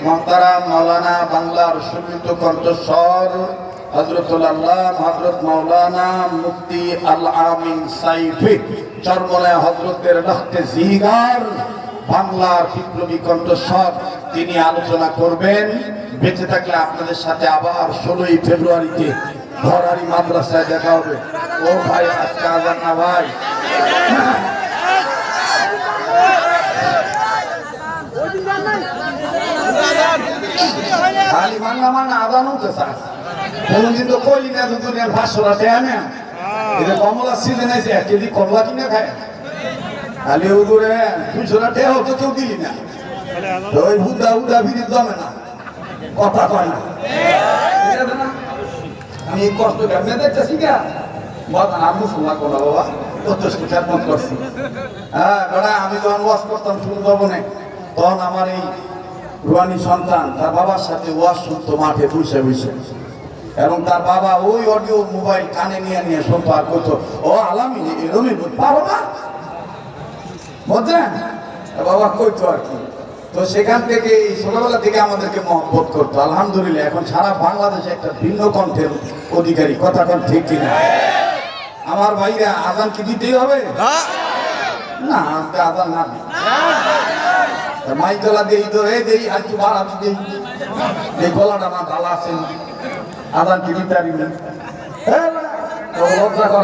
মোহতারাম মাওলানা বাংলার সুন্নত কণ্ঠস্বর হযরতুল আল্লাহ হযরত মাওলানা মুফতি আল আমিন সাইফি চরমনায় হযরতের রক্তে জিগার বাংলার বিপ্লবী কণ্ঠস্বর তিনি আলোচনা করবেন। বেঁচে থাকলে আপনাদের সাথে আবার 16ই ফেব্রুয়ারিতে ধরারি মাদ্রাসায় দেখা হবে। ও ভাই আজকে আজান না ভাই, খালি মান্না মান্না আদান হতে চাস কোনদিন তো কইলি না তো দুনিয়ার 500 টাকা না এটা কমলা সিজন আছে 1 কেজি কমলা কিনে খায় খালি উদুরে 200 টাকা হতো কেউ দিলি না তো ওই বুদা উদা ভিড়ে জমে না কথা কয় না আমি কষ্ট কেমনে দেখতেছি গা বাবা আমি মুসলমান কোন বাবা কত খেদমত করছি। হ্যাঁ বড় আমি যখন ওয়াজ করতাম শুরু ভবনে তখন আমার এই রুহানি সন্তান তার বাবার সাথে ওয়াজ শুনতো মাঠে বসে বসে এবং তার বাবা ওই অডিও মোবাইল কানে নিয়ে নিয়ে শুনতো আর করতো ও আলামি এরমই পারো না বুঝলেন বাবা কইতো আর কি। তো সেখান থেকে ছোটবেলা থেকে আমাদেরকে মহব্বত করতো। আলহামদুলিল্লাহ এখন সারা বাংলাদেশে একটা ভিন্ন কণ্ঠের অধিকারী, কথা কোন ঠিক কিনা? আমার ভাইরা আজান কি দিতেই হবে না? আজকে আজান না মাই গলা দেই তো এই দেই আর একটু বাড়া দেই এই গলাটা আমার ভালো আছে আজান কি দিতে পারি না লজ্জা করে